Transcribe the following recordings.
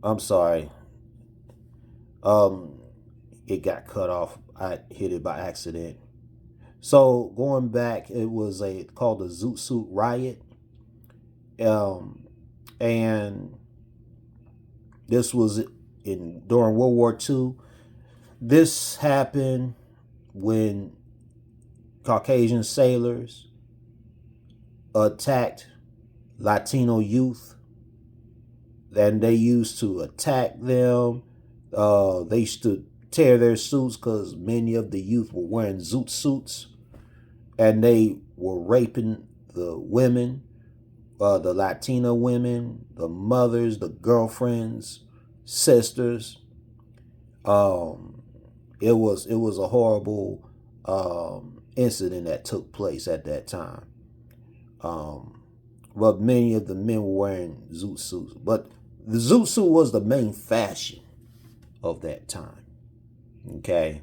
I'm sorry. Um, it got cut off. I hit it by accident. So going back, it was a called the Zoot Suit Riot, um, and this was in during World War II. This happened when Caucasian sailors attacked Latino youth. And they used to attack them. They used to tear their suits because many of the youth were wearing zoot suits, and they were raping the women, the Latina women, the mothers, the girlfriends, sisters. Um, it was a horrible incident that took place at that time. Um, but many of the men were wearing zoot suits. But the zoot suit was the main fashion of that time. Okay,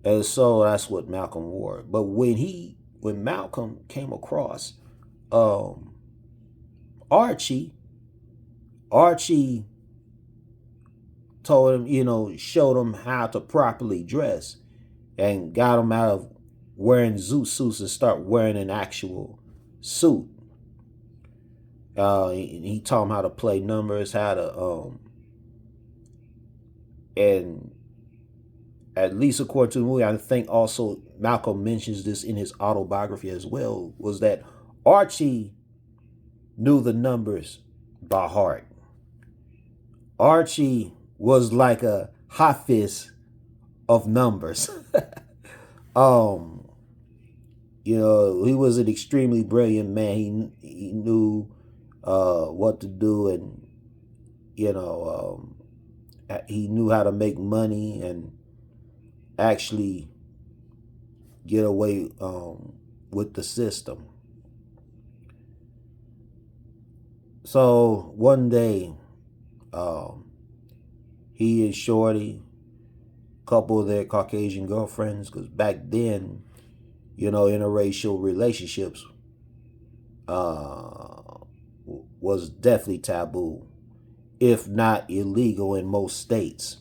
and so that's what Malcolm wore. But when Malcolm came across um, Archie, Archie told him, showed him how to properly dress and got him out of wearing zoot suits and start wearing an actual suit. He taught him how to play numbers, how to and at least according to the movie, I think also Malcolm mentions this in his autobiography as well, was that Archie knew the numbers by heart. Archie was like a Hafiz of numbers. um, he was an extremely brilliant man. He knew what to do, and he knew how to make money and actually get away with the system. So one day, he and Shorty, a couple of their Caucasian girlfriends, because back then, interracial relationships was definitely taboo, if not illegal in most states.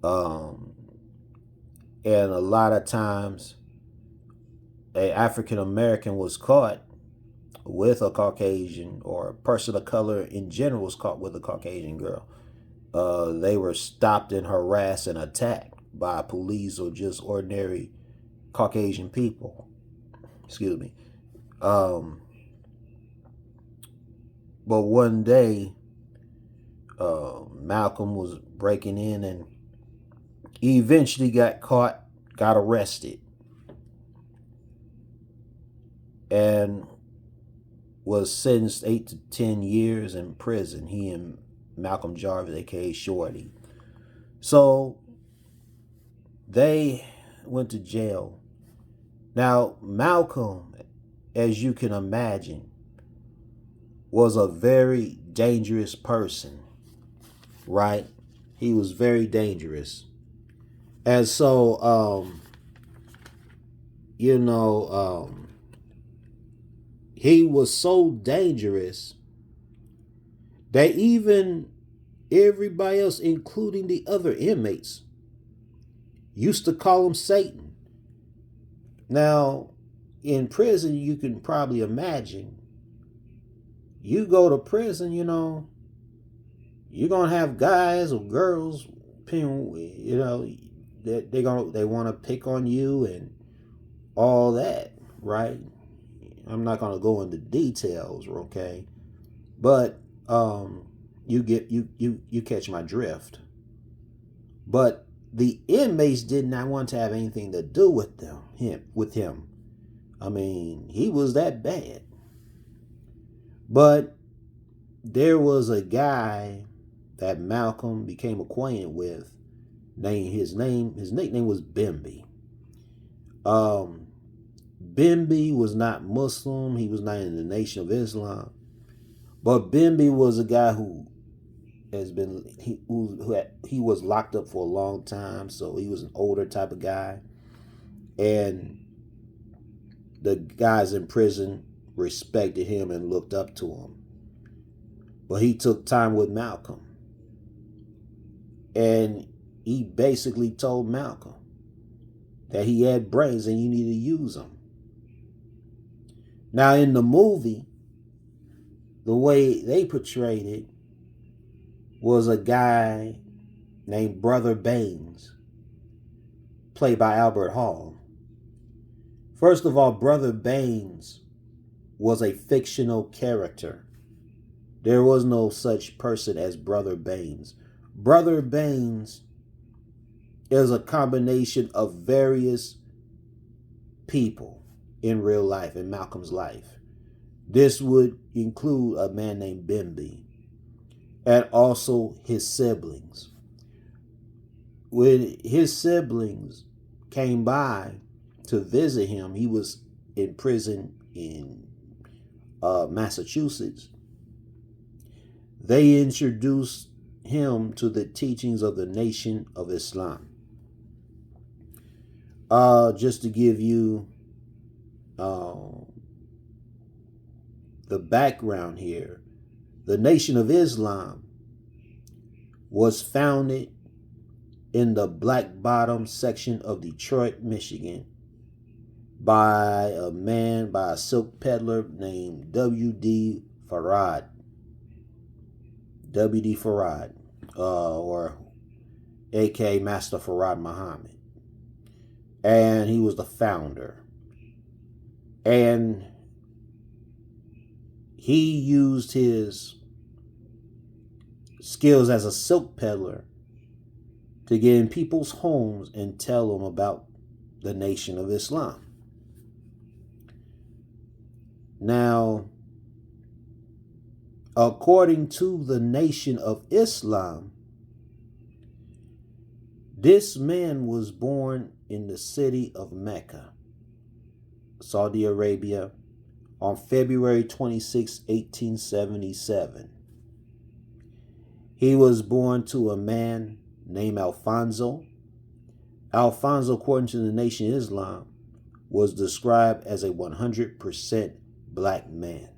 Um, and a lot of times, a African American was caught with a Caucasian, or a person of color in general was caught with a Caucasian girl. They were stopped and harassed and attacked by police or just ordinary Caucasian people. Excuse me. But one day, Malcolm was breaking in, and he eventually got caught, got arrested, and was sentenced 8 to 10 years in prison. He and Malcolm Jarvis, aka Shorty. So they went to jail. Now, Malcolm, as you can imagine, was a very dangerous person, right? He was very dangerous. And so, he was so dangerous that even everybody else, including the other inmates, used to call him Satan. Now, in prison, you can probably imagine, you go to prison, you're going to have guys or girls, that they want to pick on you and all that, right? I'm not going to go into details, okay? But you catch my drift. But the inmates did not want to have anything to do with him. I mean, he was that bad. But there was a guy that Malcolm became acquainted with. His nickname was Bimby. Bimby was not Muslim. He was not in the Nation of Islam. But Bimby was a guy who he was locked up for a long time, so he was an older type of guy, and the guys in prison respected him and looked up to him. But he took time with Malcolm. And he basically told Malcolm that he had brains and you need to use them. Now, in the movie, the way they portrayed it was a guy named Brother Baines, played by Albert Hall. First of all, Brother Baines was a fictional character. There was no such person as Brother Baines. Brother Baines is a combination of various people in real life, in Malcolm's life. This would include a man named Bimby and also his siblings. When his siblings came by to visit him, he was in prison in Massachusetts. They introduced him to the teachings of the Nation of Islam. Just to give you the background here, the Nation of Islam was founded in the Black Bottom section of Detroit, Michigan, by a silk peddler named W.D. Farad. W.D. Farad, or a.k.a. Master Farad Muhammad. And he was the founder. And he used his skills as a silk peddler to get in people's homes and tell them about the Nation of Islam. Now, according to the Nation of Islam, this man was born in the city of Mecca, Saudi Arabia, on February 26, 1877. He was born to a man named Alfonso. Alfonso, according to the Nation of Islam, was described as a 100% black man.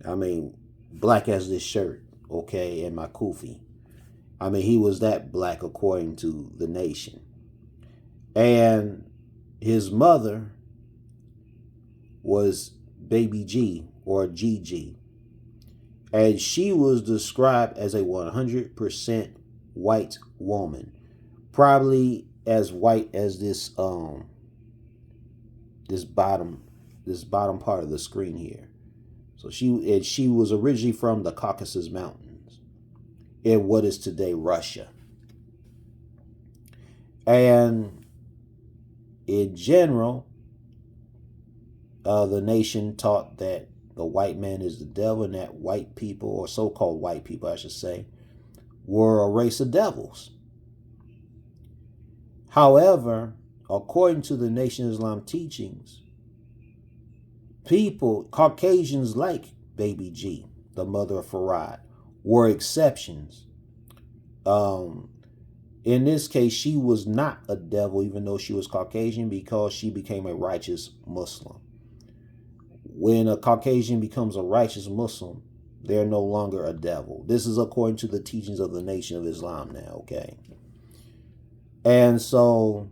I mean, black as this shirt, okay, and my kufi. I mean, he was that black according to the Nation. And his mother was Baby G, or Gigi. And she was described as a 100% white woman. Probably as white as this bottom part of the screen here. So she was originally from the Caucasus Mountains in what is today Russia. And in general, the Nation taught that the white man is the devil, and that white people, or so-called white people, I should say, were a race of devils. However, according to the Nation of Islam teachings, people, Caucasians like Baby G, the mother of Farad, were exceptions. In this case, she was not a devil, even though she was Caucasian, because she became a righteous Muslim. When a Caucasian becomes a righteous Muslim, they're no longer a devil. This is according to the teachings of the Nation of Islam now, okay? And so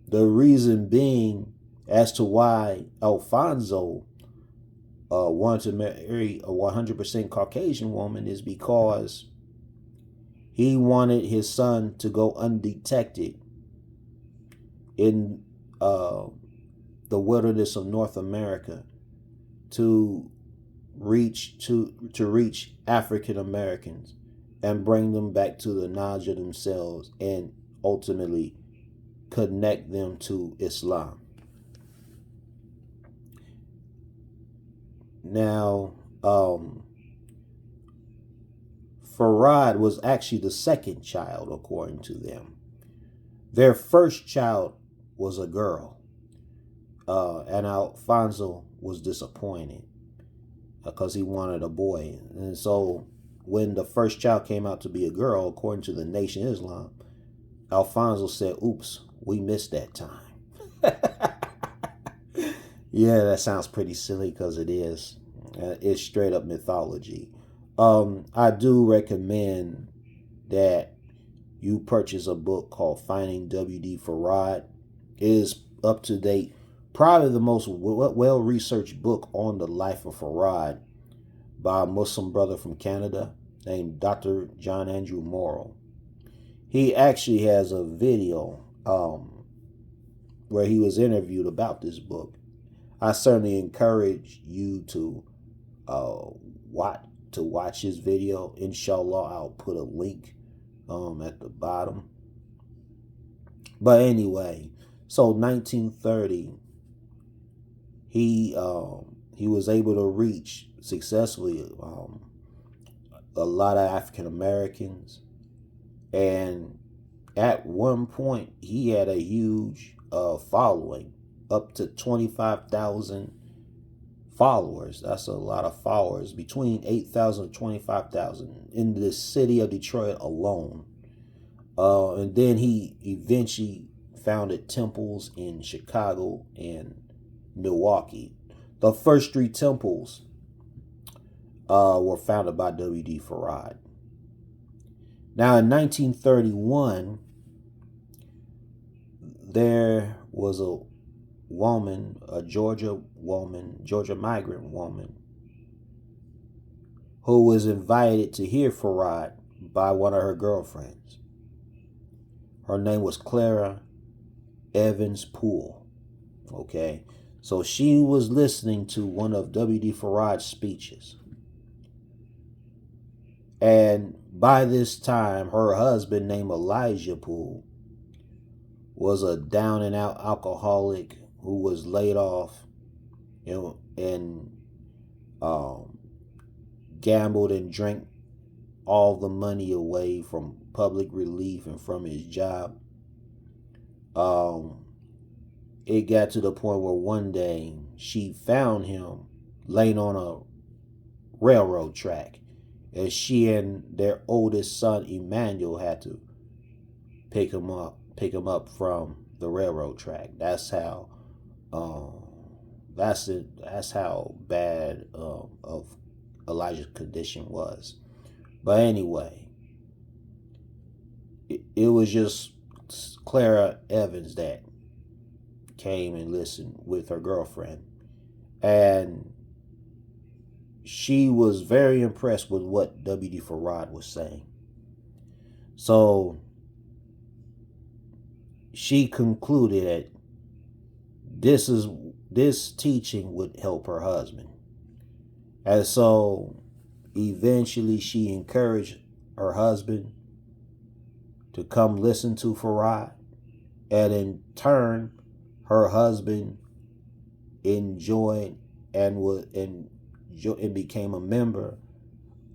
the reason being as to why Alfonso wanted to marry a 100% Caucasian woman is because he wanted his son to go undetected in the wilderness of North America to reach African Americans and bring them back to the knowledge of themselves and ultimately connect them to Islam. Now, Farad was actually the second child, according to them. Their first child was a girl, and Alfonso was disappointed because he wanted a boy. And so when the first child came out to be a girl, according to the Nation of Islam, Alfonso said, oops, we missed that time. Yeah, that sounds pretty silly because it is. It's straight up mythology. I do recommend that you purchase a book called Finding W.D. Farad. It is up to date, probably the most well researched book on the life of Farad by a Muslim brother from Canada named Dr. John Andrew Morrill. He actually has a video where he was interviewed about this book. I certainly encourage you to uh, watch his video. Inshallah, I'll put a link at the bottom. But anyway, so 1930, he was able to reach successfully a lot of African Americans, and at one point he had a huge following, up to 25,000 followers. That's a lot of followers, between 8,000 and 25,000 in the city of Detroit alone. And then he eventually founded temples in Chicago and Milwaukee. The first three temples were founded by W.D. Farad. Now, in 1931, there was a woman, a Georgia migrant woman, who was invited to hear Farad by one of her girlfriends. Her name was Clara Evans Poole. Okay, so she was listening to one of W.D. Farad's speeches. And by this time, her husband, named Elijah Poole, was a down and out alcoholic who was laid off, and gambled and drank all the money away from public relief and from his job. It got to the point where one day she found him laying on a railroad track, and she and their oldest son Emmanuel had to pick him up from the railroad track. That's how that's how bad of Elijah's condition was. But anyway, it was just Clara Evans that came and listened with her girlfriend, and she was very impressed with what W.D. Farad was saying. So she concluded that this teaching would help her husband. And so eventually she encouraged her husband to come listen to Farad, and in turn her husband enjoyed and became a member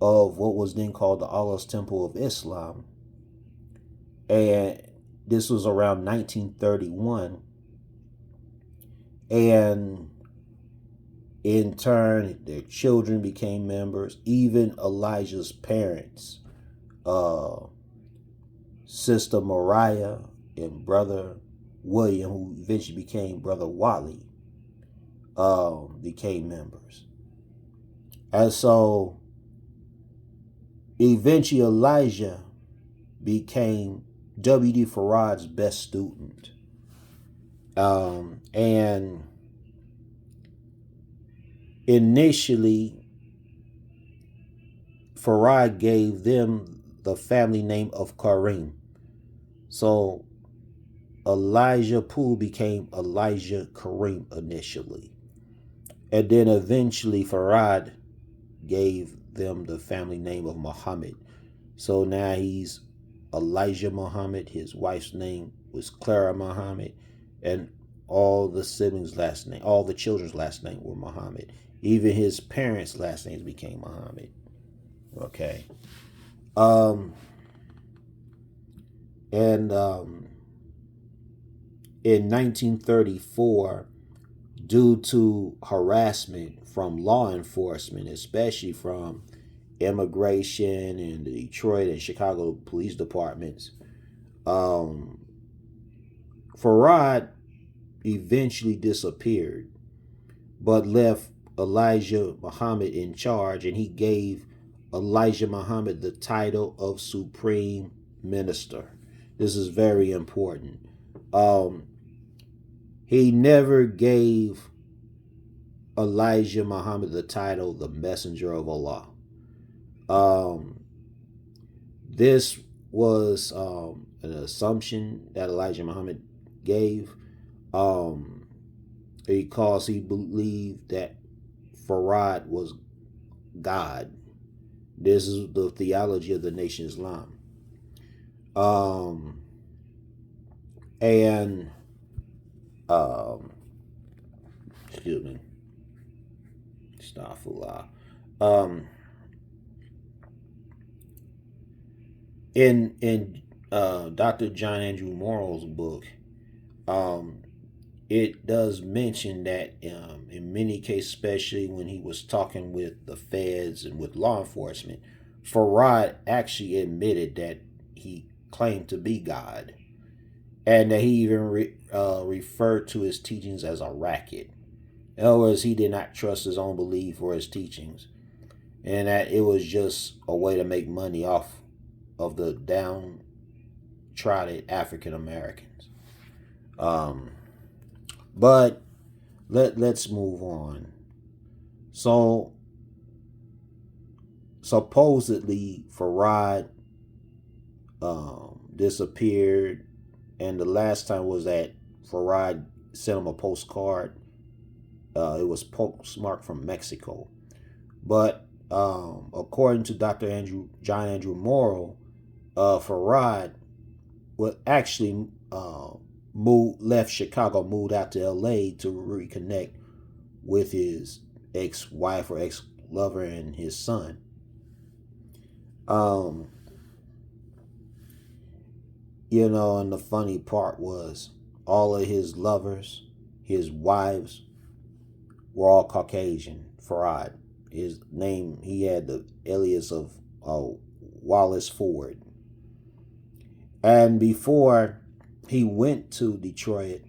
of what was then called the Allah's Temple of Islam. And this was around 1931. And in turn, their children became members. Even Elijah's parents, Sister Mariah and Brother William, who eventually became Brother Wally, became members. And so eventually Elijah became W.D. Farad's best student. And initially, Farad gave them the family name of Karim. So Elijah Poole became Elijah Karim initially. And then eventually Farad gave them the family name of Muhammad. So now he's Elijah Muhammad. His wife's name was Clara Muhammad, and all the children's last name were Muhammad. Even his parents' last names became Muhammad. Okay. In 1934, due to harassment from law enforcement, especially from immigration and the Detroit and Chicago police departments, Farad eventually disappeared, but left Elijah Muhammad in charge, and he gave Elijah Muhammad the title of Supreme Minister. This is very important. He never gave Elijah Muhammad the title the Messenger of Allah. This was an assumption that Elijah Muhammad gave because he believed that Farad was God. This is the theology of the Nation Islam. And excuse me, Astaghfirullah. In Dr. John Andrew Morrow's book, it does mention that in many cases, especially when he was talking with the feds and with law enforcement, Farad actually admitted that he claimed to be God, and that he even referred to his teachings as a racket. In other words, he did not trust his own belief or his teachings, and that it was just a way to make money off of the downtrodden African Americans. But let's move on. So supposedly Farad disappeared, and the last time was that Farad sent him a postcard. It was postmarked from Mexico. But according to John Andrew Morrow, Farad was actually left Chicago, moved out to LA to reconnect with his ex-wife or ex-lover and his son. And the funny part was all of his lovers, his wives, were all Caucasian. Farad, his name, he had the alias of Wallace Ford. And before he went to Detroit,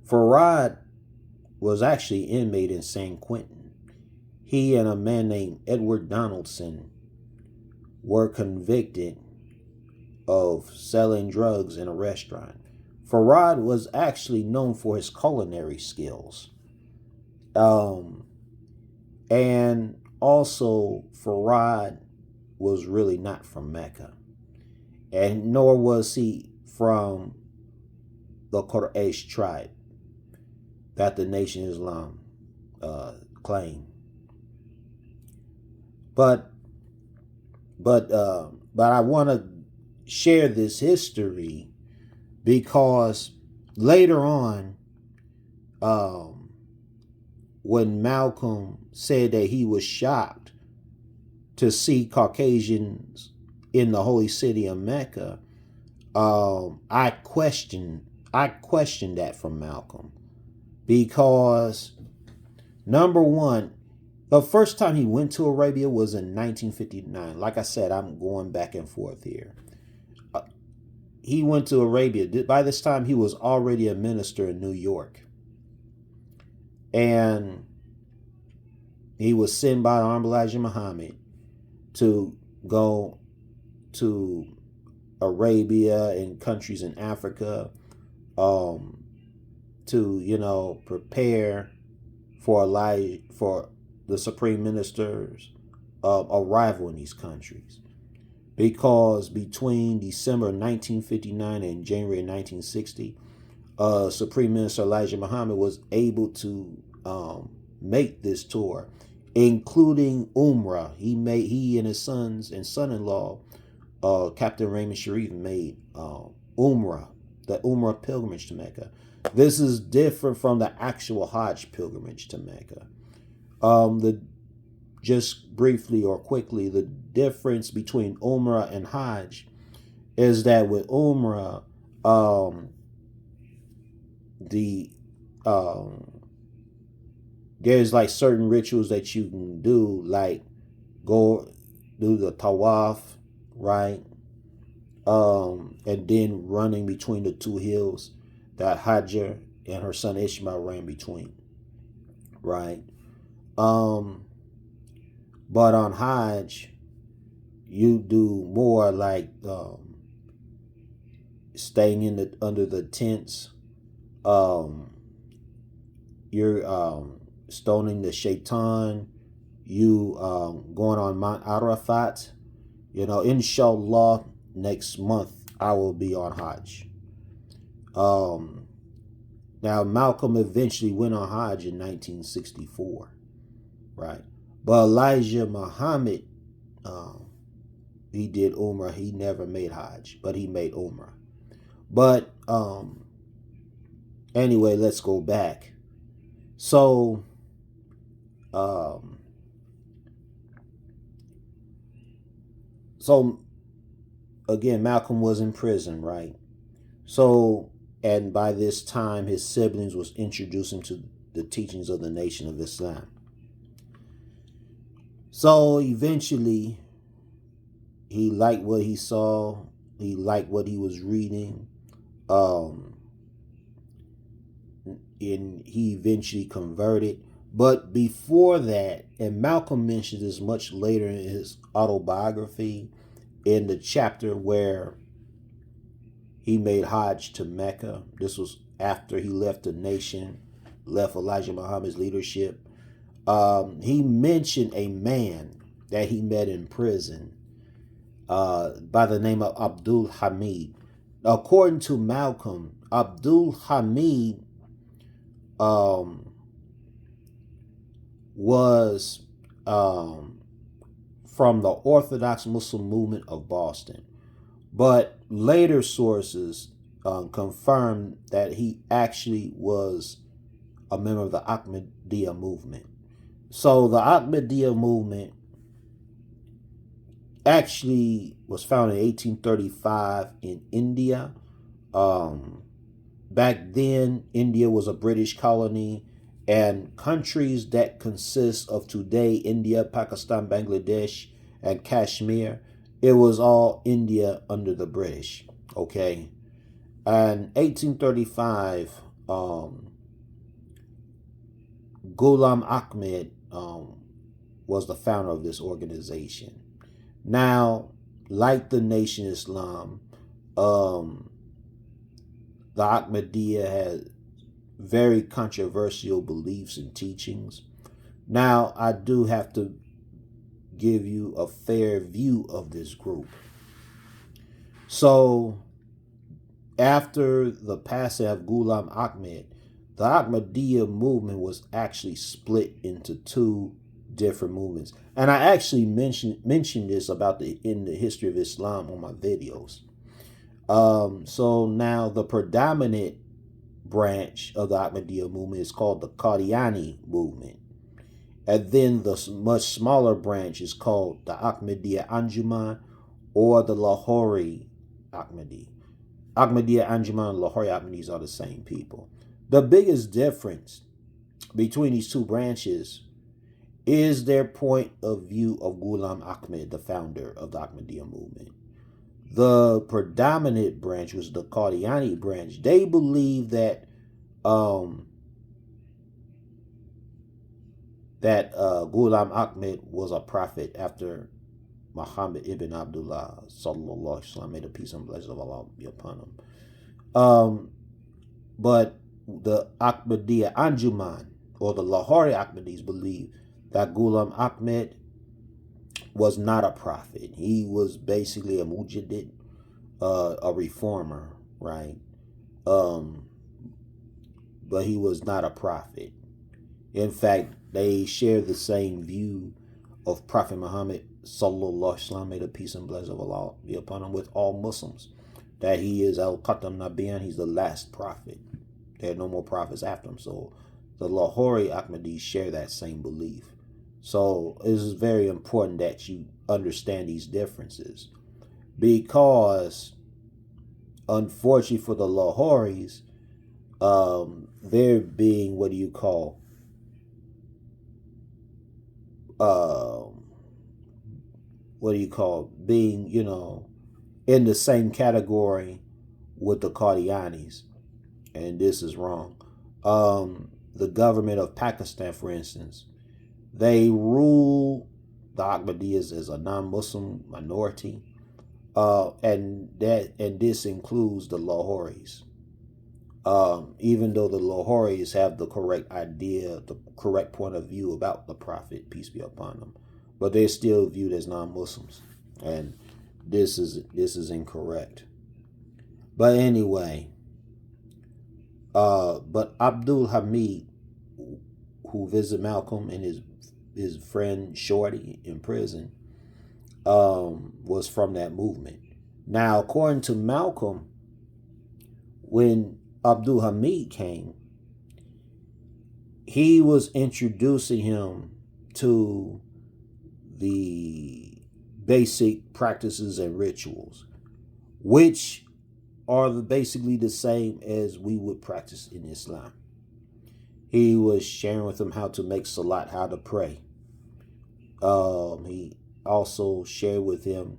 Farad was actually inmate in San Quentin. He and a man named Edward Donaldson were convicted of selling drugs in a restaurant. Farad was actually known for his culinary skills. And also Farad was really not from Mecca, and nor was he from the Quraysh tribe that the Nation Islam claimed. But I want to share this history because later on, when Malcolm said that he was shocked to see Caucasians in the holy city of Mecca, I questioned that from Malcolm, because number one, the first time he went to Arabia was in 1959. Like I said, I'm going back and forth here. He went to Arabia. By this time, he was already a minister in New York. And he was sent by the Honorable Elijah Muhammad to go to Arabia and countries in Africa to, prepare for the Supreme Minister's arrival in these countries. Because between December 1959 and January 1960, Supreme Minister Elijah Muhammad was able to make this tour, including Umrah. He and his sons and son-in-law, Captain Raymond Sharif, made Umrah, the Umrah pilgrimage to Mecca. This is different from the actual Hajj pilgrimage to Mecca. Just briefly or quickly, the difference between Umrah and Hajj is that with Umrah, there's like certain rituals that you can do, like go do the tawaf, right? And then running between the two hills that Hajar and her son Ishmael ran between, right? But on Hajj, you do more like staying under the tents. You're stoning the shaitan. You going on Mount Arafat. Inshallah, next month I will be on Hajj. Now Malcolm eventually went on Hajj in 1964, right? But Elijah Muhammad, he did Umrah. He never made Hajj, but he made Umrah. But anyway, let's go back. So again, Malcolm was in prison, right? And by this time, his siblings was introducing him to the teachings of the Nation of Islam. So eventually, he liked what he saw. He liked what he was reading. And he eventually converted. But before that, and Malcolm mentioned this much later in his autobiography, in the chapter where he made Hajj to Mecca. This was after he left the nation, left Elijah Muhammad's leadership. He mentioned a man that he met in prison by the name of Abdul Hamid. According to Malcolm, Abdul Hamid was from the Orthodox Muslim movement of Boston. But later sources confirmed that he actually was a member of the Ahmadiyya movement. So the Ahmadiyya movement actually was founded in 1835 in India. Back then, India was a British colony, and countries that consist of today, India, Pakistan, Bangladesh, and Kashmir, it was all India under the British, okay? And 1835, Ghulam Ahmed was the founder of this organization. Now, like the Nation Islam, the Ahmadiyya had very controversial beliefs and teachings. Now, I do have to give you a fair view of this group. So, after the passing of Ghulam Ahmed, the Ahmadiyya movement was actually split into two different movements. And I actually mentioned this in the history of Islam on my videos. So now the predominant branch of the Ahmadiyya movement is called the Qadiani movement. And then the much smaller branch is called the Ahmadiyya Anjuman or the Lahori Ahmadi. Ahmadiyya Anjuman and Lahori Ahmadis are the same people. The biggest difference between these two branches is their point of view of Ghulam Ahmed, the founder of the Ahmadiyya movement. The predominant branch was the Qadiani branch. They believe that Ghulam Ahmed was a prophet after Muhammad ibn Abdullah sallallahu alaihi wasallam, may the peace and blessings of Allah be upon him. But the Ahmadiyya Anjuman or the Lahori Ahmadis believe that Ghulam Ahmed was not a prophet. He was basically a mujaddid, a reformer, right? But he was not a prophet. In fact, they share the same view of Prophet Muhammad sallallahu alaihi wasallam, may the peace and blessings of Allah be upon him, with all Muslims, that he is al-Qatam Nabiyan, he's the last prophet. There are no more prophets after him. So the Lahori Ahmadis share that same belief. So it is very important that you understand these differences, because unfortunately for the Lahoris, they're being, being, in the same category with the Qadianis. And this is wrong. The government of Pakistan, for instance, they rule the Ahmadiyas as a non-Muslim minority, and this includes the Lahoris. Even though the Lahoris have the correct idea, the correct point of view about the Prophet, peace be upon them, but they're still viewed as non-Muslims, and this is incorrect. But anyway, but Abdul Hamid, who visited Malcolm and his friend Shorty in prison, was from that movement. Now, according to Malcolm, when Abdul Hamid came, he was introducing him to the basic practices and rituals, which are basically the same as we would practice in Islam. He was sharing with him how to make salat, how to pray. He also shared with him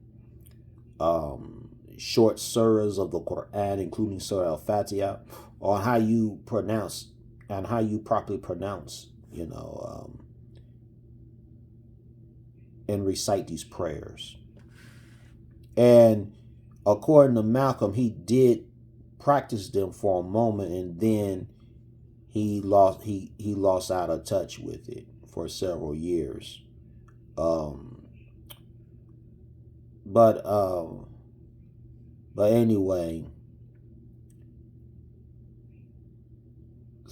short surahs of the Quran, including Surah Al-Fatiha, on how you pronounce and how you properly pronounce, and recite these prayers. And according to Malcolm, he did practice them for a moment, and then he lost out of touch with it for several years. But anyway,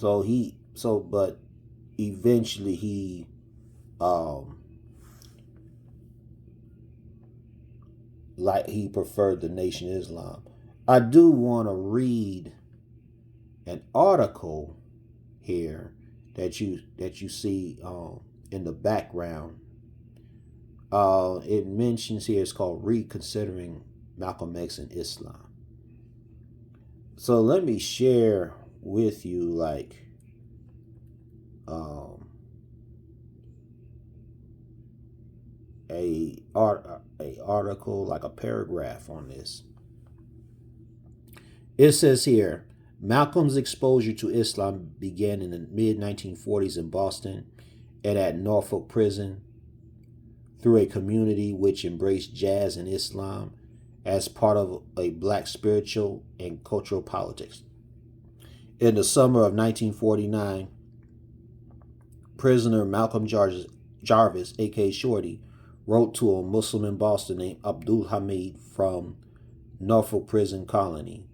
but eventually he he preferred the Nation of Islam. I do want to read an article here that you see in the background. It mentions here, it's called Reconsidering Malcolm X in Islam. So let me share with you a article, like a paragraph on this. It says here, Malcolm's exposure to Islam began in the mid-1940s in Boston and at Norfolk Prison through a community which embraced jazz and Islam as part of a black spiritual and cultural politics. In the summer of 1949, prisoner Malcolm Jarvis, aka Shorty, wrote to a Muslim in Boston named Abdul Hamid from Norfolk Prison Colony.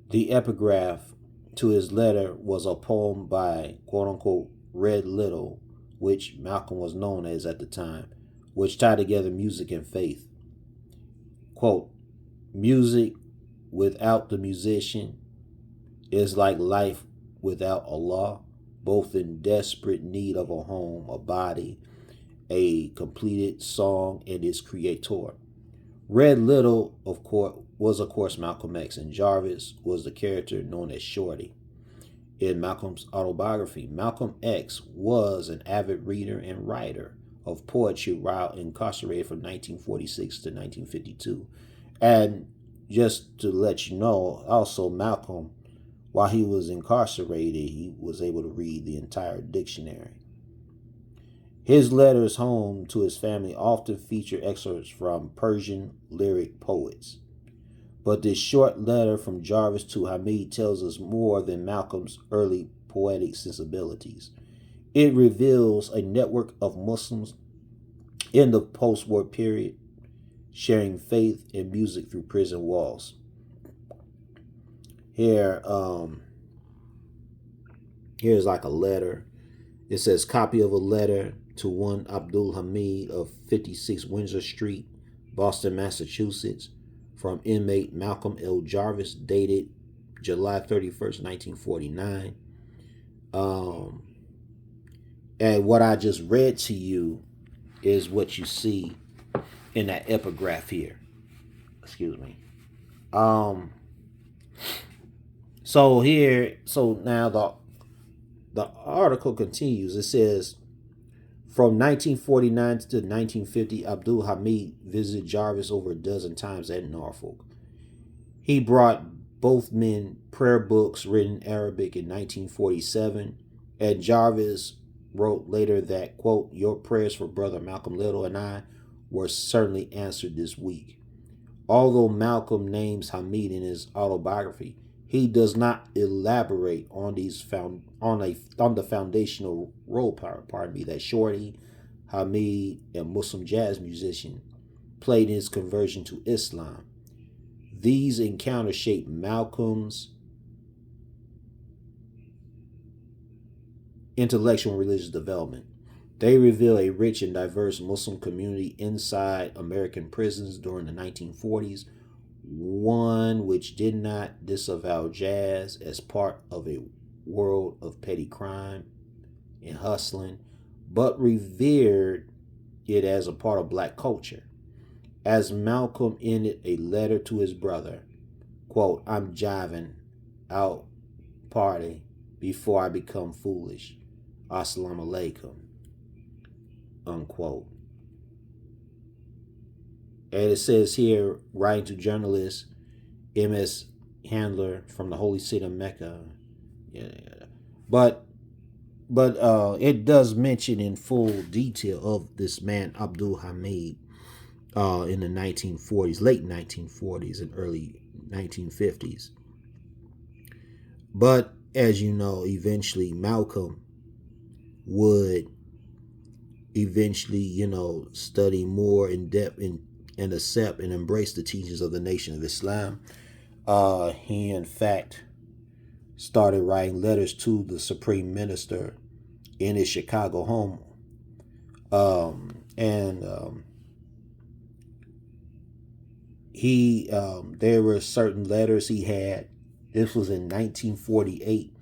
The epigraph to his letter was a poem by quote-unquote Red Little, which Malcolm was known as at the time, which tied together music and faith. Quote, music without the musician is like life without Allah, both in desperate need of a home, a body, a completed song, and its creator. Red Little, of course, Malcolm X, and Jarvis was the character known as Shorty. In Malcolm's autobiography, Malcolm X was an avid reader and writer of poetry while incarcerated from 1946 to 1952. And just to let you know, also Malcolm, while he was incarcerated, he was able to read the entire dictionary. His letters home to his family often feature excerpts from Persian lyric poets. But this short letter from Jarvis to Hamid tells us more than Malcolm's early poetic sensibilities. It reveals a network of Muslims in the post-war period sharing faith and music through prison walls. Here's like a letter. It says, copy of a letter to one Abdul Hamid of 56 Windsor Street, Boston, Massachusetts, from inmate Malcolm L. Jarvis, dated July 31st, 1949. And what I just read to you is what you see in that epigraph here. Excuse me. So now the article continues. It says, from 1949 to 1950, Abdul Hamid visited Jarvis over a dozen times at Norfolk. He brought both men prayer books written in Arabic in 1947, and Jarvis wrote later that, quote, your prayers for Brother Malcolm Little and I were certainly answered this week. Although Malcolm names Hamid in his autobiography, he does not elaborate on the foundational role, that Shorty, Hamid, a Muslim jazz musician, played in his conversion to Islam. These encounters shaped Malcolm's intellectual and religious development. They reveal a rich and diverse Muslim community inside American prisons during the 1940s, one which did not disavow jazz as part of a world of petty crime and hustling, but revered it as a part of black culture. As Malcolm ended a letter to his brother, quote, I'm jiving out party before I become foolish. Assalamu alaikum, unquote. And it says here, writing to journalist M.S. Handler from the Holy City of Mecca. Yeah. But it does mention in full detail of this man, Abdul Hamid, in the 1940s, late 1940s and early 1950s. But as you know, eventually Malcolm would study more in depth and accept and embrace the teachings of the Nation of Islam. He, in fact, started writing letters to the Supreme Minister in his Chicago home. There were certain letters he had. This was in 1948.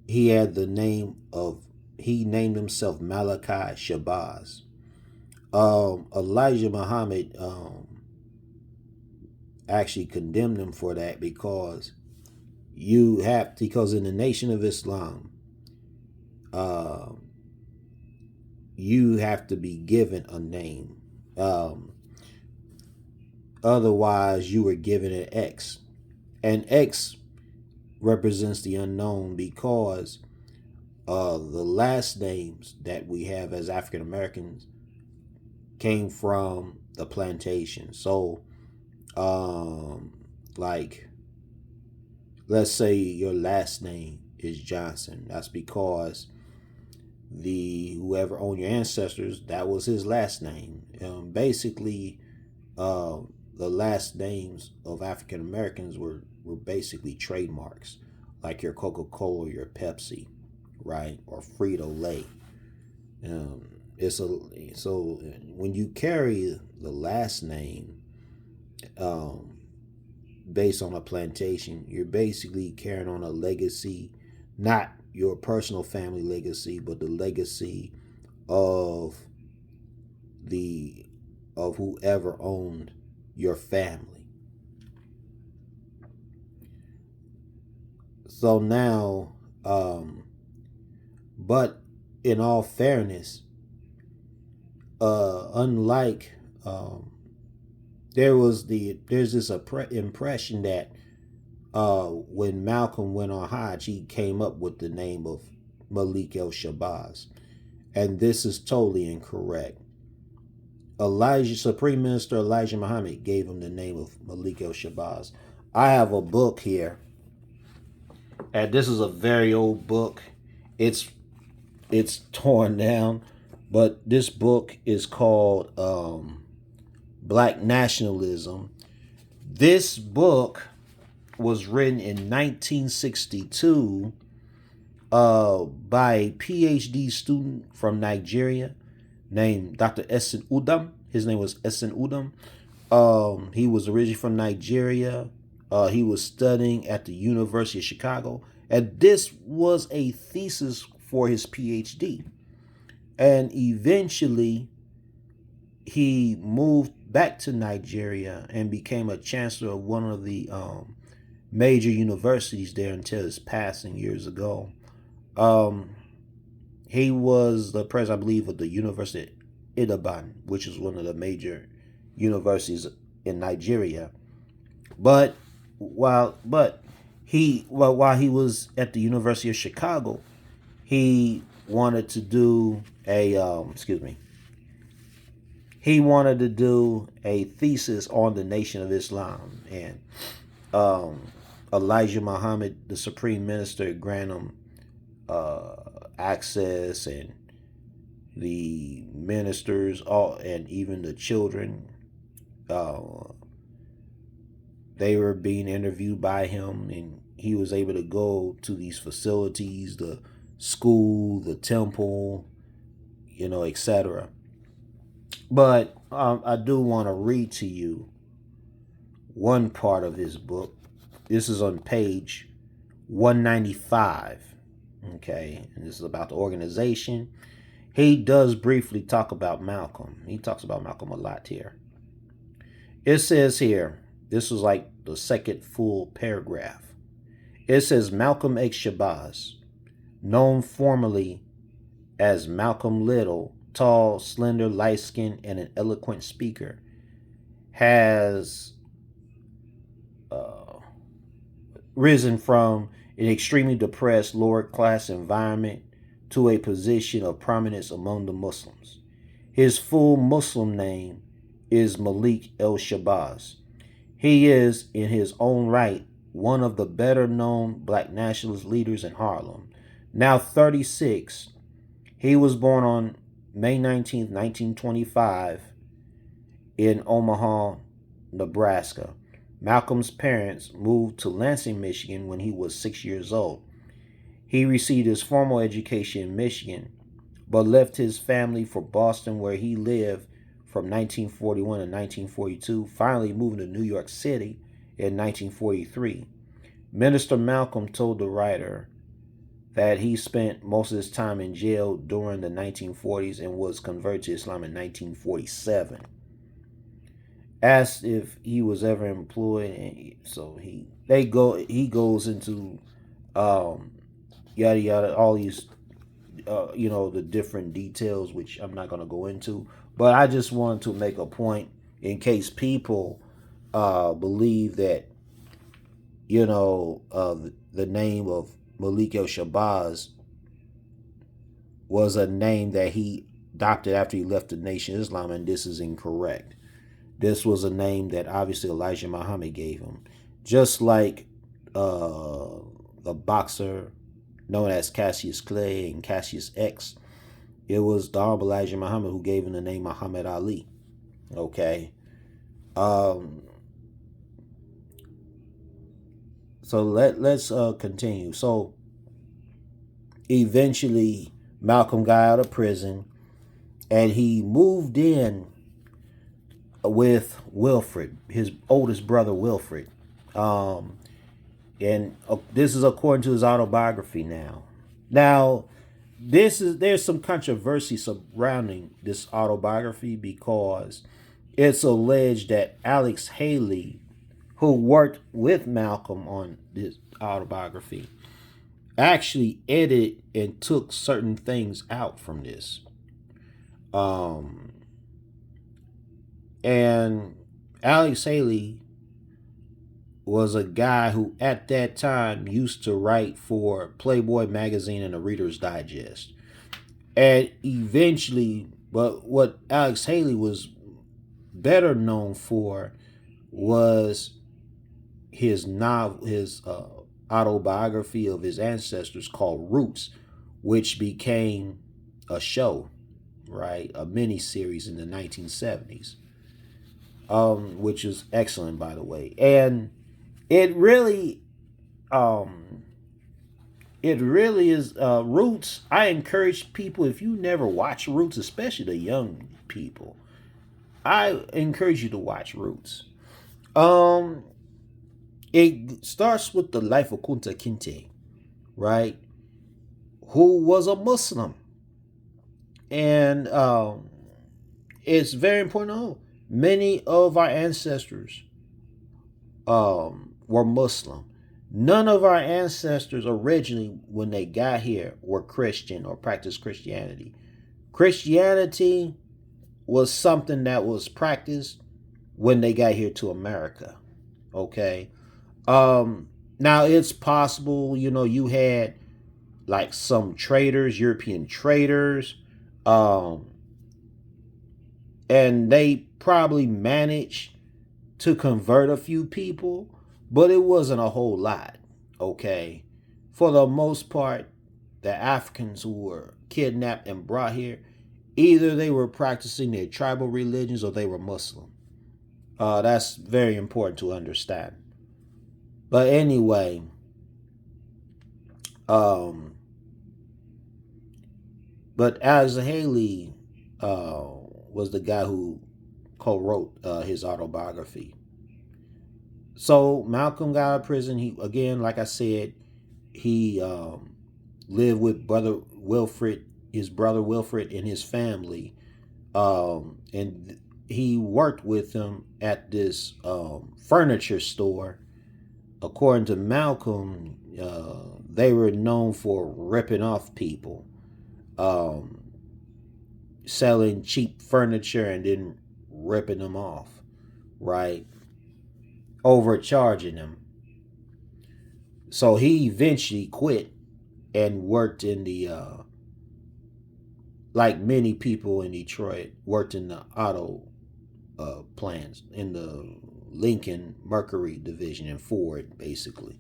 He named himself Malik El-Shabazz. Elijah Muhammad actually condemned him for that because in the Nation of Islam, you have to be given a name. Otherwise, you were given an X. And X represents the unknown because the last names that we have as African Americans came from the plantation. So, let's say your last name is Johnson. That's because whoever owned your ancestors, that was his last name. Basically, the last names of African Americans were basically trademarks, like your Coca-Cola or your Pepsi, right, or Frito-Lay. So when you carry the last name based on a plantation, you're basically carrying on a legacy, not your personal family legacy, but the legacy of whoever owned your family. So now, but in all fairness, unlike there's this impression that when Malcolm went on Hajj, he came up with the name of Malik El-Shabazz, and this is totally incorrect. Supreme Minister Elijah Muhammad gave him the name of Malik El-Shabazz. I have a book here, and this is a very old book. It's torn down, but this book is called Black Nationalism. This book was written in 1962 by a PhD student from Nigeria named Dr. Essen Udom. His name was Essen Udom. He was originally from Nigeria. He was studying at the University of Chicago, and this was a thesis for his PhD. And eventually, he moved back to Nigeria and became a chancellor of one of the major universities there until his passing years ago. He was the president, I believe, of the University of Ibadan, which is one of the major universities in Nigeria. But while he was at the University of Chicago, he wanted to do a he wanted to do a thesis on the Nation of Islam, and um, Elijah Muhammad, the Supreme Minister, granted him access, and the ministers, all, and even the children, uh, they were being interviewed by him, and he was able to go to these facilities, the school, the temple, etc. But I do want to read to you one part of his book. This is on page 195. Okay, and this is about the organization. He does briefly talk about Malcolm. He talks about Malcolm a lot here. It says here, this is like the second full paragraph. It says Malcolm El-Shabazz, known formerly as Malcolm Little, tall, slender, light-skinned, and an eloquent speaker, has risen from an extremely depressed lower-class environment to a position of prominence among the Muslims. His full Muslim name is Malik El-Shabazz. He is, in his own right, one of the better-known black nationalist leaders in Harlem. Now 36, he was born on May 19th, 1925, in Omaha, Nebraska. Malcolm's parents moved to Lansing, Michigan when he was 6 years old. He received his formal education in Michigan, but left his family for Boston, where he lived from 1941 to 1942, finally moving to New York City in 1943. Minister Malcolm told the writer that he spent most of his time in jail during the 1940s and was converted to Islam in 1947. Asked if he was ever employed, and so he goes into yada yada, all these the different details, which I'm not going to go into, but I just wanted to make a point in case people believe that the name of Malik El-Shabazz was a name that he adopted after he left the Nation of Islam, and this is incorrect. This was a name that obviously Elijah Muhammad gave him. Just like the boxer known as Cassius Clay and Cassius X, it was the Honorable Elijah Muhammad who gave him the name Muhammad Ali. Okay. So let's continue. So eventually Malcolm got out of prison, and he moved in with Wilfred, his oldest brother Wilfred. And this is according to his autobiography now. Now, there's some controversy surrounding this autobiography, because it's alleged that Alex Haley, who worked with Malcolm on this autobiography, actually edited and took certain things out from this. And Alex Haley was a guy who at that time used to write for Playboy magazine and the Reader's Digest. And eventually, but what Alex Haley was better known for was his autobiography of his ancestors called Roots, which became a show, right? A mini series in the 1970s, which is excellent, by the way. And it really is Roots. I encourage people, if you never watch Roots, especially the young people, I encourage you to watch Roots. It starts with the life of Kunta Kinte, right? Who was a Muslim. And it's very important to know many of our ancestors were Muslim. None of our ancestors originally, when they got here, were Christian or practiced Christianity. Christianity was something that was practiced when they got here to America. Okay. Now it's possible, you had like some traders, European traders, and they probably managed to convert a few people, but it wasn't a whole lot. Okay, for the most part, the Africans who were kidnapped and brought here, either they were practicing their tribal religions or they were Muslim. That's very important to understand. But anyway, but Al-Haley was the guy who co-wrote his autobiography. So Malcolm got out of prison. He, again, like I said, he lived with his brother Wilfred, and his family, and he worked with them at this furniture store. According to Malcolm, they were known for ripping off people, selling cheap furniture and then ripping them off, right? Overcharging them. So he eventually quit and worked in the, like many people in Detroit, worked in the auto plants, in the Lincoln Mercury division in Ford, basically.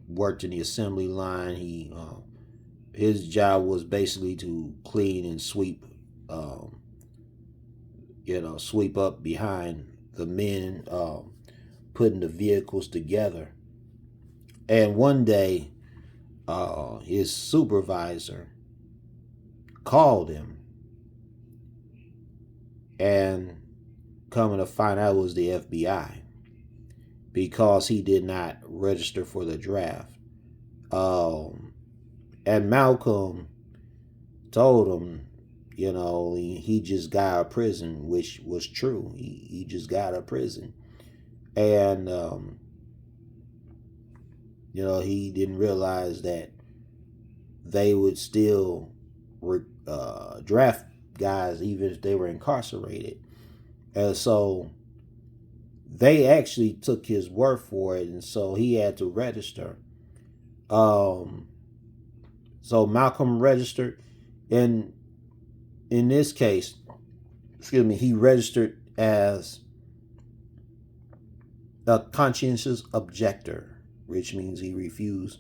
Worked in the assembly line. His job was basically to clean and sweep, sweep up behind the men, putting the vehicles together. And one day, his supervisor called him, and coming to find out it was the FBI, because he did not register for the draft. And Malcolm told him, he just got out of prison, which was true. He just got out of prison. And, he didn't realize that they would still draft guys even if they were incarcerated. And so they actually took his word for it, and so he had to register. So Malcolm registered, and in this case, he registered as a conscientious objector, which means he refused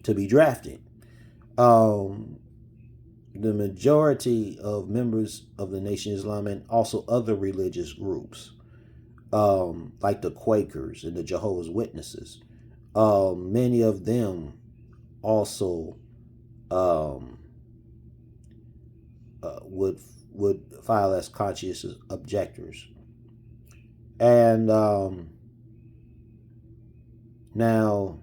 to be drafted. The majority of members of the Nation of Islam and also other religious groups, like the Quakers and the Jehovah's Witnesses, many of them also would file as conscientious objectors. And now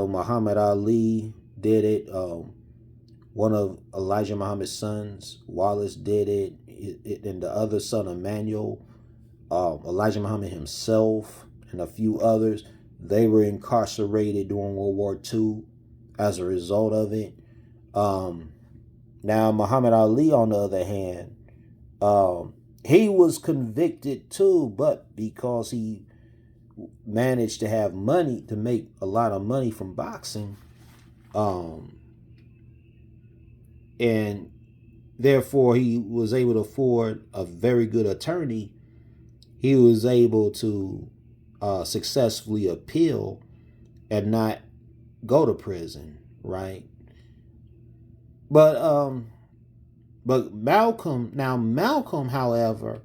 Muhammad Ali did it. One of Elijah Muhammad's sons, Wallace, did it, and the other son, Emmanuel, Elijah Muhammad himself, and a few others, they were incarcerated during World War II as a result of it. Now, Muhammad Ali, on the other hand, he was convicted too, but because he managed to have money, to make a lot of money from boxing, and therefore he was able to afford a very good attorney, he was able to successfully appeal and not go to prison, right? But Malcolm, however,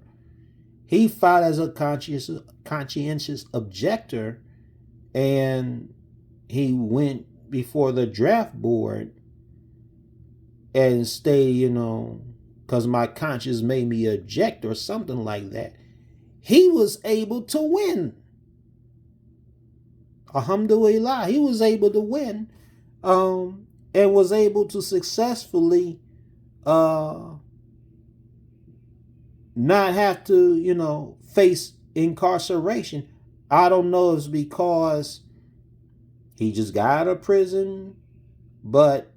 he fought as a conscientious objector, and he went before the draft board and stated, because my conscience made me object or something like that. He was able to win. Alhamdulillah, he was able to win, and was able to successfully not have to, face incarceration. I don't know if it's because he just got out of prison, but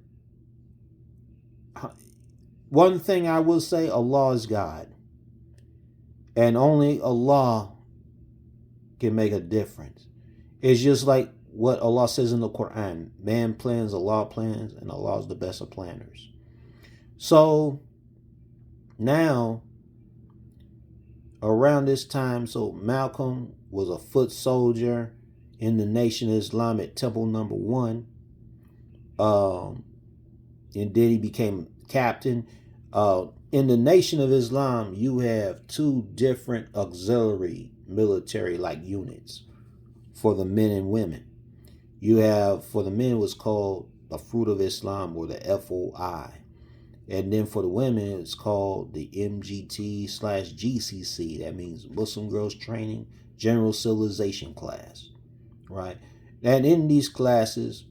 one thing I will say, Allah is God. And only Allah can make a difference. It's just like what Allah says in the Quran. Man plans, Allah plans, and Allah is the best of planners. So now, around this time, so Malcolm was a foot soldier in the Nation of Islam at Temple Number 1. And then he became captain. In the Nation of Islam, you have 2 different auxiliary military like units for the men and women. You have, for the men, it was called the Fruit of Islam, or the FOI. And then for the women, it's called the MGT/GCC. That means Muslim Girls Training General Civilization Class, right? And in these classes,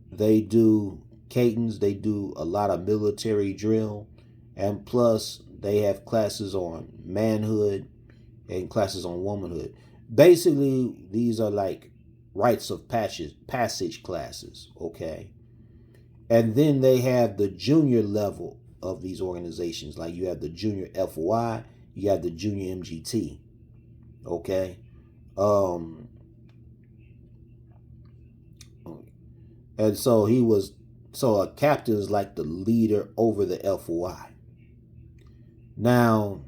they do cadence, they do a lot of military drill, and plus they have classes on manhood and classes on womanhood. Basically, these are like rites of passage classes, okay? And then they have the junior level of these organizations. Like you have the junior FOI, you have the junior MGT, okay? And so a captain is like the leader over the FOI. Now,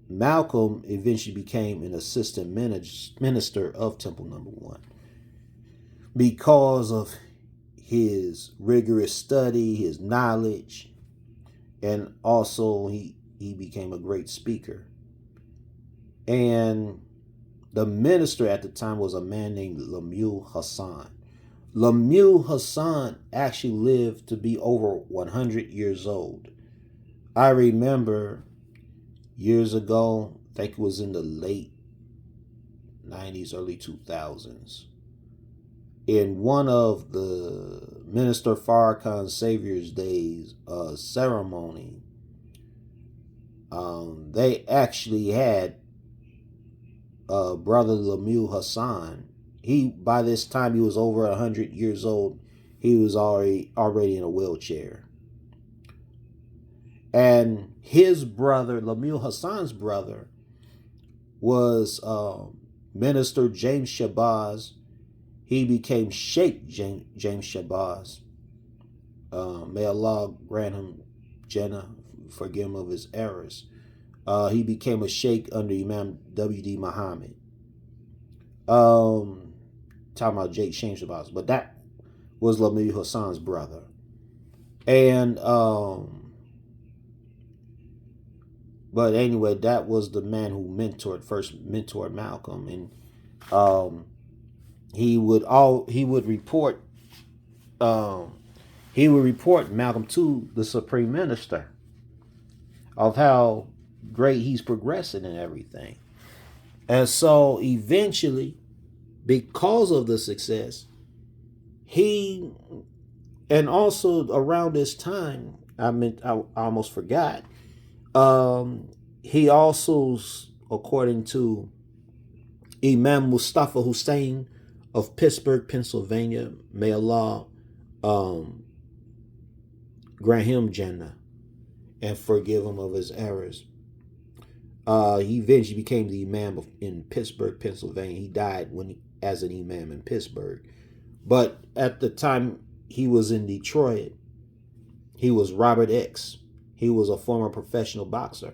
Malcolm eventually became an assistant minister of Temple Number 1 because of his rigorous study, his knowledge, and also he became a great speaker. And the minister at the time was a man named Lemuel Hassan. Lemuel Hassan actually lived to be over 100 years old. I remember years ago, I think it was in the late 90s, early 2000s, in one of the Minister Farrakhan Savior's Days ceremony, they actually had brother Lemuel Hassan. By this time, he was over 100 years old. He was already in a wheelchair. And his brother, Lemuel Hassan's brother, was Minister James Shabazz. He became Sheikh James Shabazz. May Allah grant him Jannah, forgive him of his errors. He became a sheikh under Imam W.D. Muhammad. Talking about James Shabazz, but that was Lemuel Hassan's brother. And but anyway, that was the man who first mentored Malcolm, and he would report Malcolm to the Supreme Minister of how great he's progressing and everything. And so eventually, because of the success, and also around this time, I almost forgot, he also, according to Imam Mustafa Hussein of Pittsburgh, Pennsylvania, may Allah grant him Jannah and forgive him of his errors. He eventually became the imam in Pittsburgh, Pennsylvania. He died as an imam in Pittsburgh. But at the time he was in Detroit, he was Robert X. He was a former professional boxer.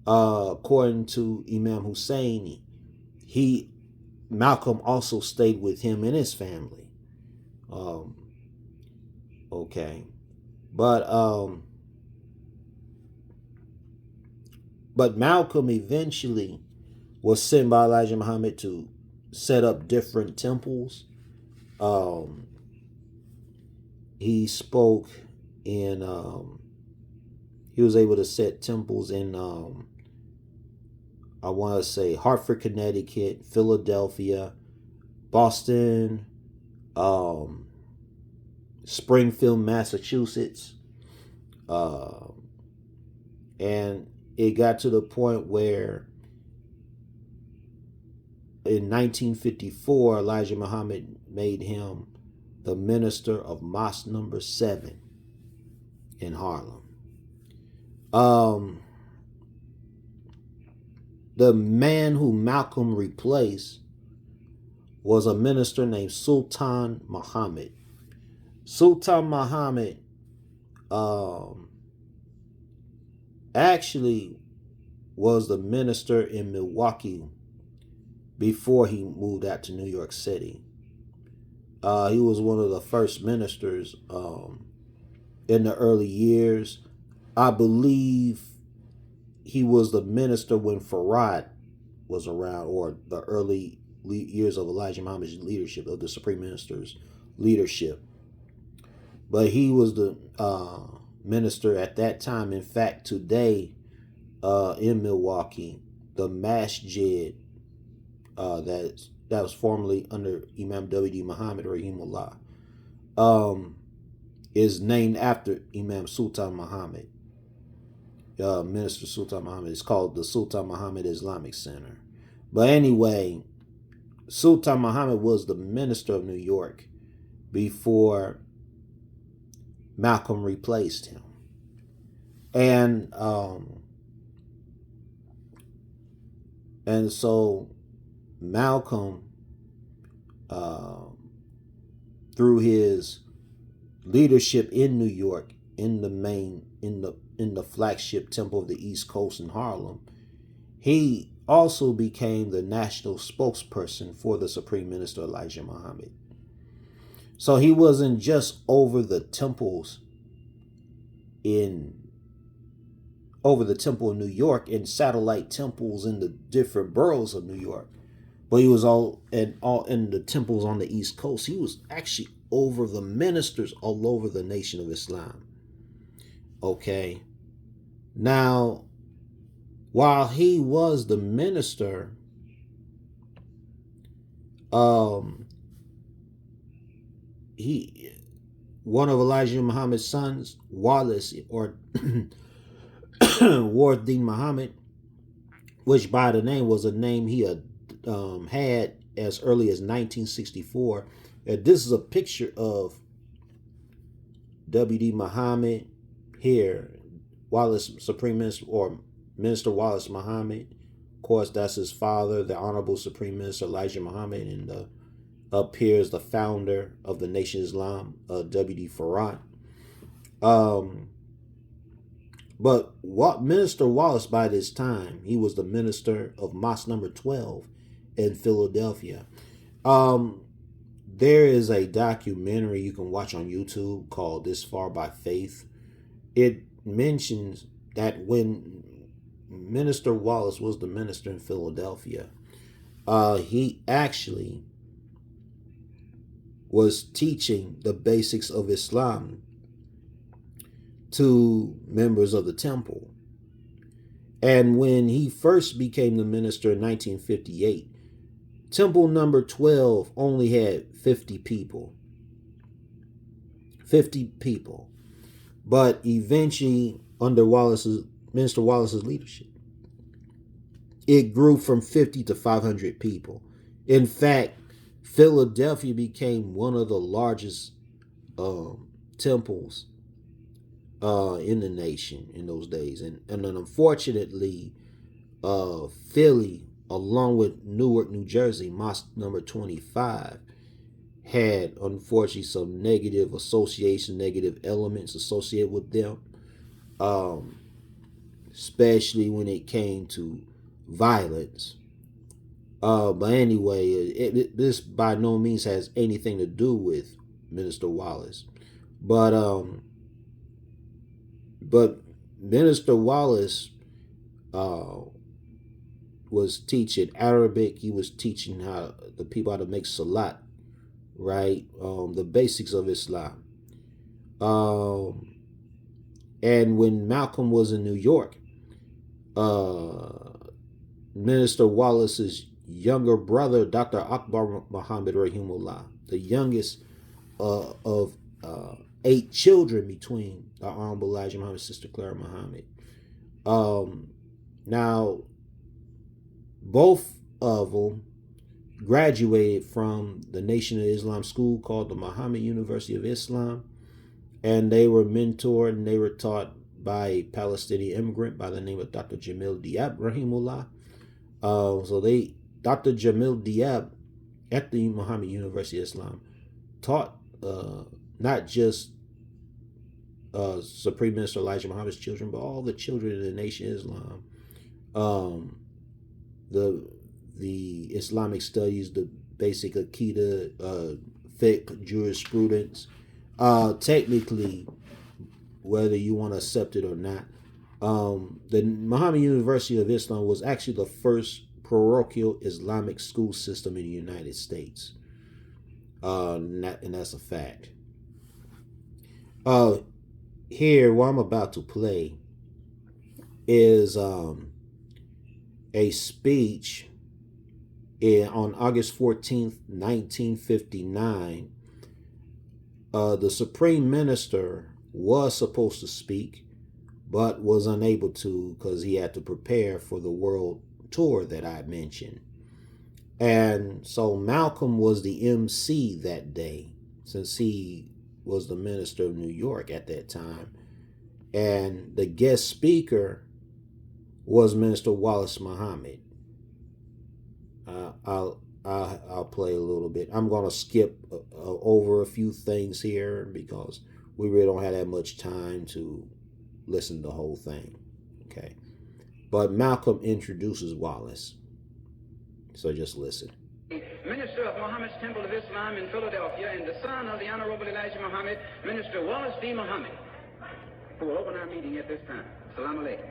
According to Imam Hussein, Malcolm also stayed with him and his family. Okay. But Malcolm eventually was sent by Elijah Muhammad to set up different temples. He spoke in, he was able to set temples in, I want to say Hartford, Connecticut, Philadelphia, Boston, Springfield, Massachusetts. And it got to the point where in 1954, Elijah Muhammad made him the minister of Mosque number 7 in Harlem. The man who Malcolm replaced was a minister named Sultan Muhammad. Sultan Muhammad actually was the minister in Milwaukee before he moved out to New York City. He was one of the first ministers in the early years. I believe he was the minister when Farad was around, or the early years of Elijah Muhammad's leadership, of the Supreme Minister's leadership. But he was the minister at that time. In fact, today in Milwaukee, the masjid that was formerly under Imam W.D. Muhammad Rahimullah is named after Imam Sultan Muhammad. Minister Sultan Muhammad is called the Sultan Muhammad Islamic Center. But anyway, Sultan Muhammad was the minister of New York before Malcolm replaced him. And so Malcolm, through his leadership in New York, in the flagship temple of the East Coast in Harlem, he also became the national spokesperson for the Supreme Minister Elijah Muhammad. So he wasn't just over the temple in New York and satellite temples in the different boroughs of New York, but he was all in the temples on the East Coast. He was actually over the ministers all over the Nation of Islam. Okay. Now, while he was the minister, one of Elijah Muhammad's sons, Wallace, or Wardeen Muhammad, which by the name was a name he had as early as 1964. And this is a picture of W.D. Muhammad here, Wallace, Supreme Minister, or Minister Wallace Muhammad. Of course, that's his father, the Honorable Supreme Minister Elijah Muhammad, and up here is the founder of the Nation of Islam, W.D. Farad. But Minister Wallace, by this time, he was the minister of Mosque number 12 in Philadelphia. There is a documentary you can watch on YouTube called This Far by Faith. It mentions that when Minister Wallace was the minister in Philadelphia, he actually was teaching the basics of Islam to members of the temple. And when he first became the minister in 1958, temple number 12 only had 50 people. 50 people. But eventually, under Minister Wallace's leadership, it grew from 50 to 500 people. In fact, Philadelphia became one of the largest temples in the nation in those days. And unfortunately, Philly, along with Newark, New Jersey, Mosque number 25, had unfortunately some negative association, negative elements associated with them, especially when it came to violence. But anyway, this by no means has anything to do with Minister Wallace. But Minister Wallace was teaching Arabic. He was teaching the people how to make salat, right? The basics of Islam. And when Malcolm was in New York, Minister Wallace's younger brother, Dr. Akbar Muhammad Rahimullah, the youngest of 8 children between the Honorable Elijah Muhammad's sister Clara Muhammad. Now, both of them graduated from the Nation of Islam school called the Muhammad University of Islam, and they were mentored and they were taught by a Palestinian immigrant by the name of Dr. Jamil Diab, rahimullah. Dr. Jamil Diab at the Muhammad University of Islam taught not just Supreme Minister Elijah Muhammad's children, but all the children of the Nation of Islam, the Islamic studies, the basic Aqidah, fiqh, jurisprudence. Technically, whether you want to accept it or not, the Muhammad University of Islam was actually the first parochial Islamic school system in the United States. And that's a fact. Here, what I'm about to play is a speech on August 14th, 1959. The Supreme Minister was supposed to speak, but was unable to because he had to prepare for the world tour that I mentioned. And so Malcolm was the MC that day, since he was the minister of New York at that time. And the guest speaker was Minister Wallace Muhammad. I'll play a little bit. I'm going to skip over a few things here because we really don't have that much time to listen to the whole thing. Okay. But Malcolm introduces Wallace. So just listen. Minister of Muhammad's Temple of Islam in Philadelphia and the son of the Honorable Elijah Muhammad, Minister Wallace D. Muhammad, who will open our meeting at this time. Assalamu alaikum.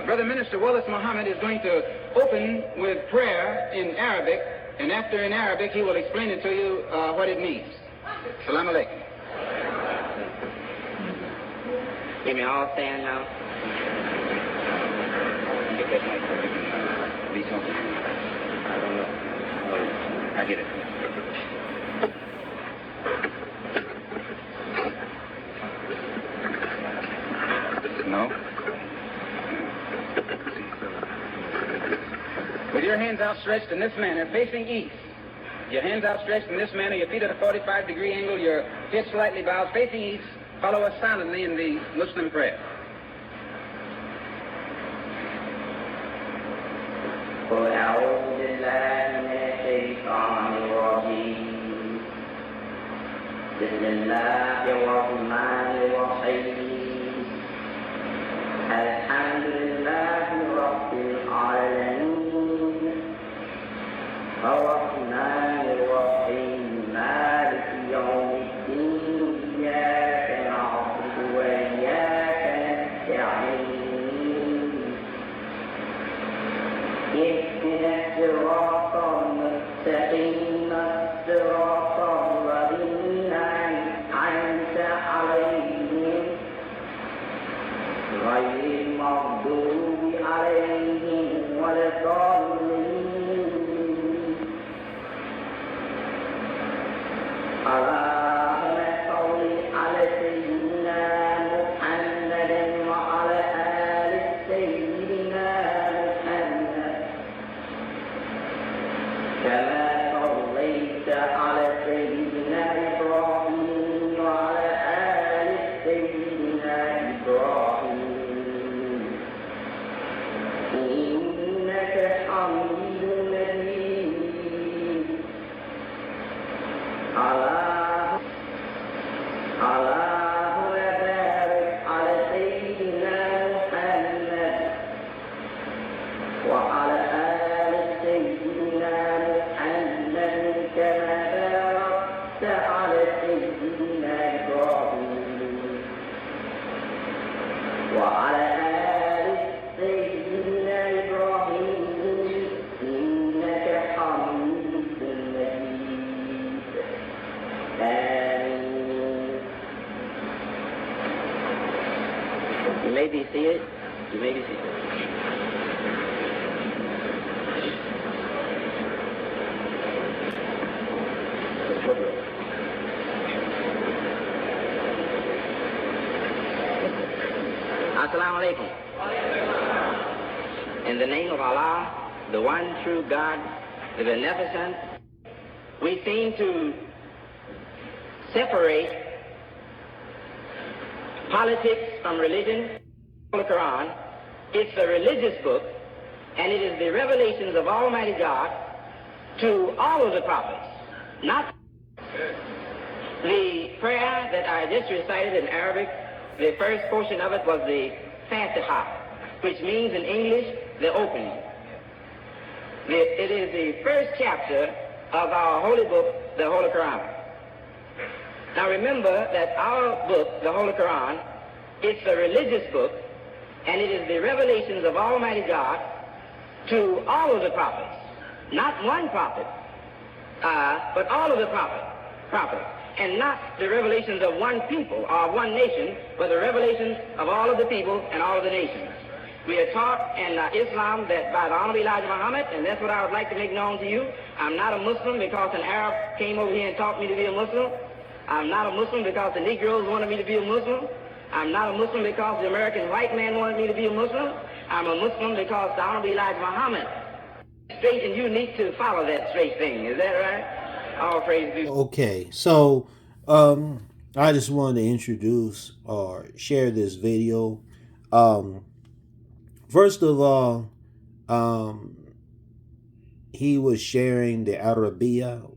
Brother Minister Wallace Muhammad is going to open with prayer in Arabic, and after in Arabic he will explain it to you what it means. Assalamu alaikum. Can we all stand now? Get that mic. Be something. I don't know. I get it. No? With your hands outstretched in this manner, facing east. Your hands outstretched in this manner, your feet at a 45-degree angle, your head slightly bowed, facing east. Follow us silently in the Muslim prayer. قل أعوذ بالله من الشيطان الرجيم بسم الله الرحمن الرحيم الحمد لله رب العالمين الرحمن الرحيم مالك يوم الدين إياك نعبد وإياك نستعين اهدنا الصراط المستقيم صراط الذين أنعمت عليهم غير المغضوب عليهم ولا الضالين. اللهم صل على سيدنا محمد وعلى آل سيدنا محمد كما صليت على سيدنا إبراهيم وعلى آل سيدنا إبراهيم إنك حميد مجيد. اللهم بارك على سيدنا محمد وعلى آل سيدنا محمد كما باركت على سيدنا إبراهيم وعلى آل سيدنا إبراهيم إنك حميد مجيد. آمين. You may be seated. You may be seated. Assalamu alaikum. In the name of Allah, the one true God, the Beneficent, we seem to separate politics from religion. The Quran, it's a religious book, and it is the revelations of Almighty God to all of the prophets, not the prayer that I just recited in Arabic. The first portion of it was the Fatiha, which means in English, the opening. It is the first chapter of our holy book, the Holy Quran. Now remember that our book, the Holy Quran, it's a religious book, and it is the revelations of Almighty God to all of the prophets, not one prophet, but all of the prophets, and not the revelations of one people or one nation, but the revelations of all of the people and all of the nations. We are taught in Islam that by the Honorable Elijah Muhammad, and that's what I would like to make known to you. I'm not a Muslim because an Arab came over here and taught me to be a Muslim. I'm not a Muslim because the Negroes wanted me to be a Muslim. I'm not a Muslim because the American white man wanted me to be a Muslim. I'm a Muslim because the Honorable Elijah Muhammad is straight, and you need to follow that straight thing. Is that right? All praise be. Okay, so I just wanted to introduce or share this video. First of all, he was sharing the Arabiya,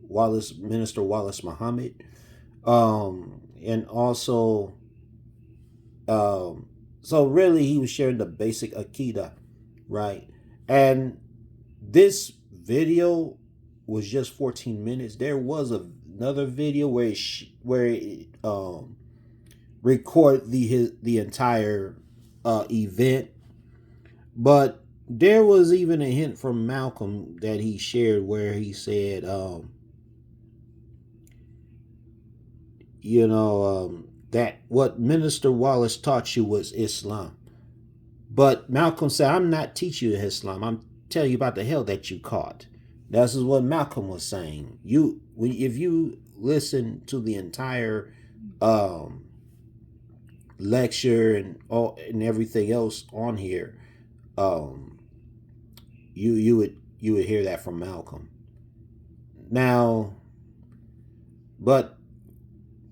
Minister Wallace Muhammad, and also, so really he was sharing the basic Aqidah, right? And this video was just 14 minutes. There was another video where it recorded the entire event, but there was even a hint from Malcolm that he shared where he said, that what Minister Wallace taught you was Islam. But Malcolm said, I'm not teaching you Islam. I'm telling you about the hell that you caught. This is what Malcolm was saying. If you listen to the entire lecture and everything else on here, you would hear that from Malcolm. Now, but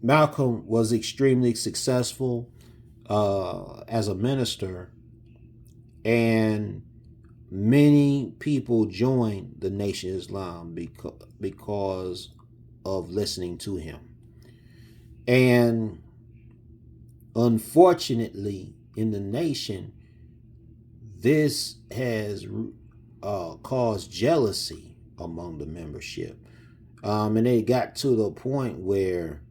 Malcolm was extremely successful as a minister, and many people joined the Nation of Islam because of listening to him. And unfortunately, in the nation, this has caused jealousy among the membership. And it got to the point where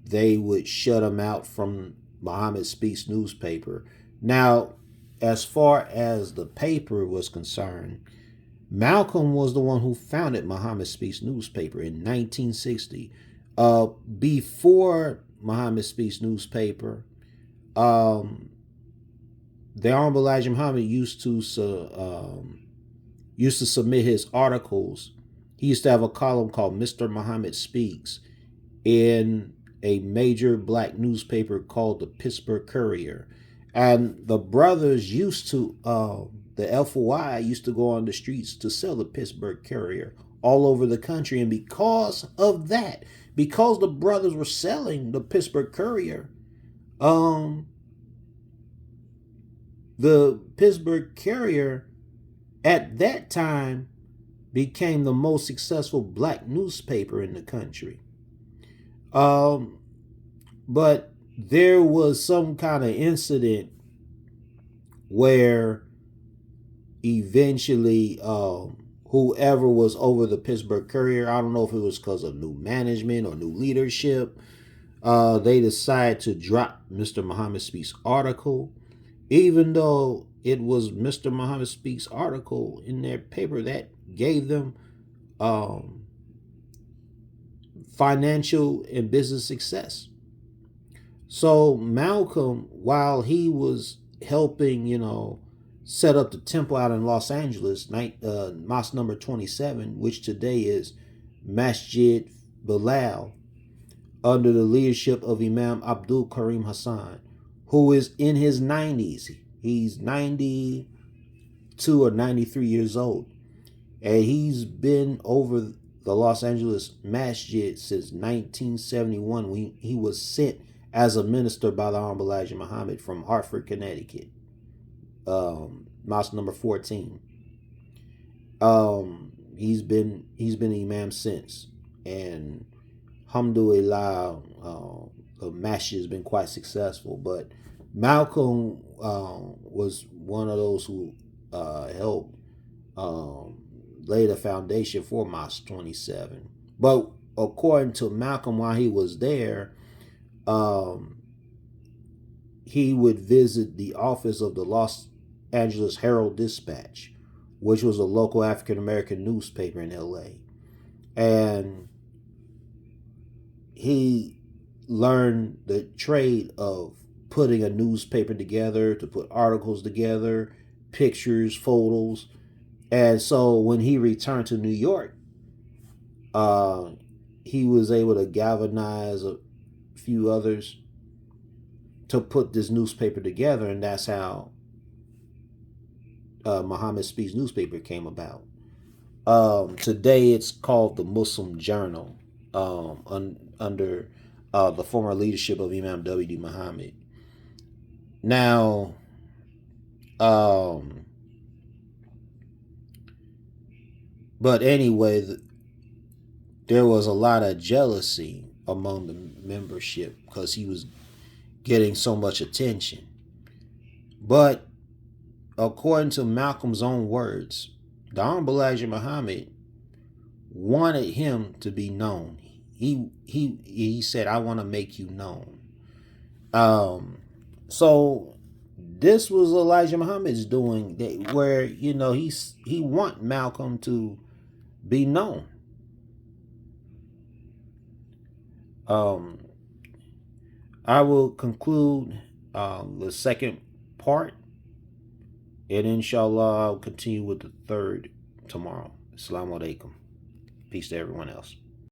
they would shut him out from Muhammad Speaks newspaper. Now, as far as the paper was concerned, Malcolm was the one who founded Muhammad Speaks newspaper in 1960. Before Muhammad Speaks newspaper, the Honorable Elijah Muhammad used to submit his articles. He used to have a column called Mr. Muhammad Speaks in a major black newspaper called the Pittsburgh Courier. And the brothers used to, the FOI used to go on the streets to sell the Pittsburgh Courier all over the country. And because of that, because the brothers were selling the Pittsburgh Courier, the Pittsburgh Courier at that time became the most successful black newspaper in the country. But there was some kind of incident where eventually whoever was over the Pittsburgh Courier, I don't know if it was because of new management or new leadership, they decided to drop Mr. Muhammad Speaks article, even though it was Mr. Muhammad Speaks article in their paper that gave them financial and business success. So Malcolm, while he was helping, set up the temple out in Los Angeles, mosque number 27, which today is Masjid Bilal, under the leadership of Imam Abdul Karim Hassan, who is in his 90s. He's 92 or 93 years old. And he's been over the Los Angeles Masjid since 1971 when he was sent as a minister by the Honorable Elijah Muhammad from Hartford, Connecticut. Mosque number 14. He's been imam since, and alhamdulillah, the masjid has been quite successful. But Malcolm was one of those who helped lay the foundation for Mosque 27. But according to Malcolm, while he was there, he would visit the office of the Los Angeles Herald-Dispatch, which was a local African-American newspaper in LA. And he learned the trade of putting a newspaper together, to put articles together, pictures, photos. And so when he returned to New York, he was able to galvanize a few others to put this newspaper together, and that's how Muhammad Speaks newspaper came about. Today it's called the Muslim Journal, under the former leadership of Imam W.D. Muhammad. Now, but anyway, there was a lot of jealousy among the membership because he was getting so much attention. But according to Malcolm's own words, the Honorable Elijah Muhammad wanted him to be known. He said, "I want to make you known." So this was Elijah Muhammad's doing, where he want Malcolm to be known. I will conclude the second part, and inshallah I'll continue with the third tomorrow. Assalamu alaikum. Peace to everyone else.